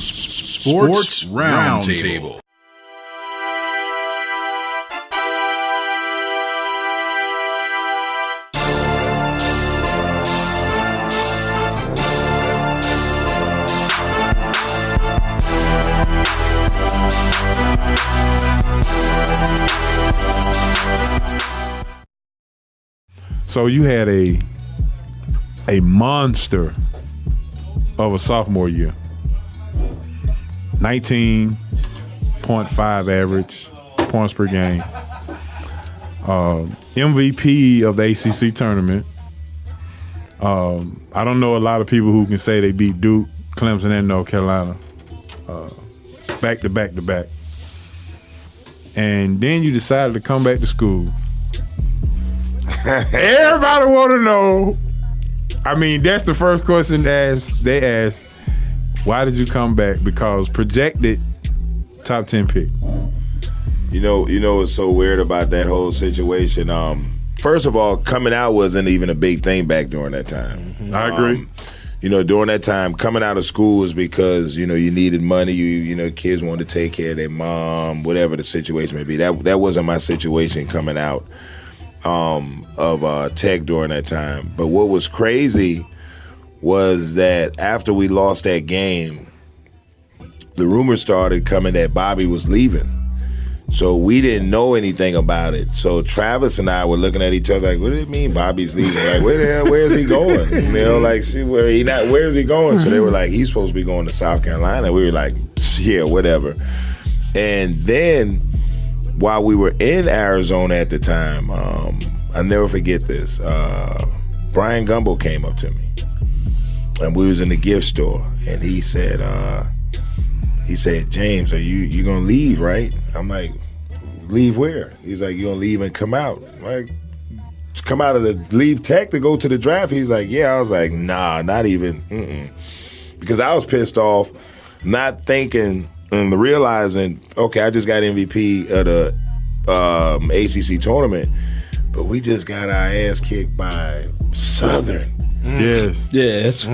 Sports Roundtable. So you had a monster of a sophomore year. 19.5 average points per game. MVP of the ACC tournament. I don't know a lot of people who can say they beat Duke, Clemson, and North Carolina back to back to back. And then you decided to come back to school. Everybody want to know. I mean, that's the first question they ask. Why did you come back? Because projected top 10 pick. You know what's so weird about that whole situation? First of all, coming out wasn't even a big thing back during that time. Mm-hmm. I agree. During that time, coming out of school was because, you needed money. Kids wanted to take care of their mom, whatever the situation may be. That wasn't my situation coming out of Tech during that time. But what was crazy was that after we lost that game, the rumors started coming that Bobby was leaving. So we didn't know anything about it. So Travis and I were looking at each other like, what do you mean Bobby's leaving? Like, where the hell, where is he going? Where is he going? So they were like, he's supposed to be going to South Carolina. We were like, yeah, whatever. And then while we were in Arizona at the time, I'll never forget this. Brian Gumbo came up to me, and we was in the gift store, and he said, James, are you gonna leave, right? I'm like, leave where? He's like, you gonna leave and come out? I'm like, come out of leave Tech to go to the draft? He's like, yeah. I was like, nah, not even, because I was pissed off, not thinking and realizing, okay, I just got MVP of the ACC tournament, but we just got our ass kicked by Southern. Yes. Yes.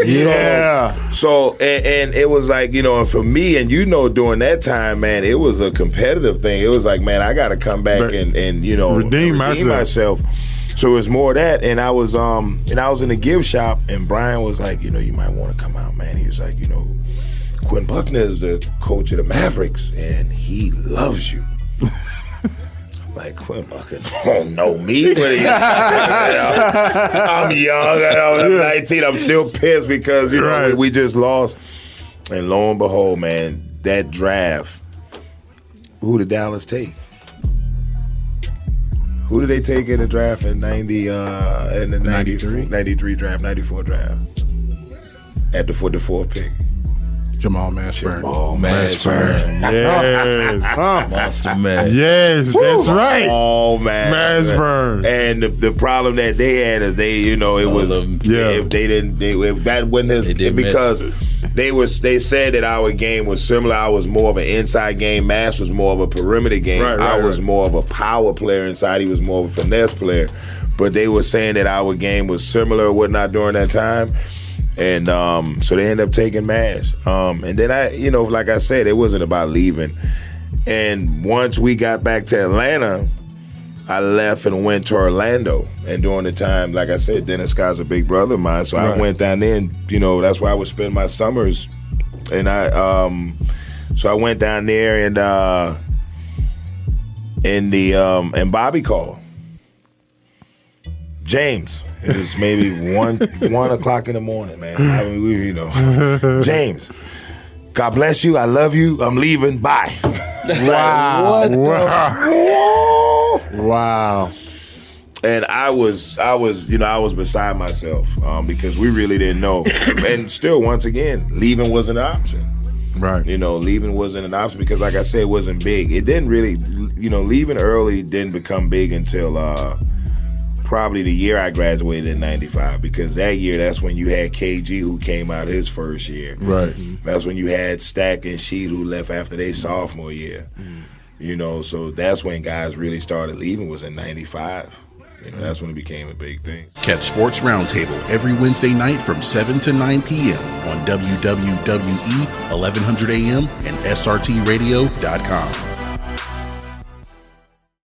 Yeah. So, and it was like, and for me, and during that time, man, it was a competitive thing. It was like, man, I got to come back and redeem myself. So it was more of that, and I was in the gift shop, and Brian was like, you might want to come out, man. He was like, Quinn Buckner is the coach of the Mavericks, and he loves you. Like, Quinn Buckner don't know me. I'm young. I'm 19. I'm still pissed because, we just lost. And lo and behold, man, that draft, who did Dallas take? Who did they take in the draft in 93 draft, 94 draft? For the fourth pick. Jamal Mashburn. Yes. Monster man. Yes, that's right. Oh, man. Mashburn. And the problem that they had is it was if they didn't that wasn't because they said that our game was similar. I was more of an inside game. Mash was more of a perimeter game. I was more of a power player inside. He was more of a finesse player. But they were saying that our game was similar or whatnot during that time. And so they ended up taking Mash. And then like I said, it wasn't about leaving. And once we got back to Atlanta, I left and went to Orlando. And during the time, like I said, Dennis Scott's a big brother of mine. So I went down there and, that's where I would spend my summers. And so I went down there and Bobby called. James. It was maybe 1 o'clock in the morning, man. I mean, James, God bless you. I love you. I'm leaving. Bye. Wow. What Wow. And I was beside myself because we really didn't know. And still, once again, leaving wasn't an option. Right. Leaving wasn't an option because, like I said, it wasn't big. It didn't really, leaving early didn't become big until probably the year I graduated in 95, because that year, that's when you had KG who came out his first year. Right. That's when you had Stack and Sheed who left after their sophomore year. So that's when guys really started leaving, was in 95. That's when it became a big thing. Catch Sports Roundtable every Wednesday night from 7 to 9 p.m. on WWWE 1100 AM and SRTradio.com.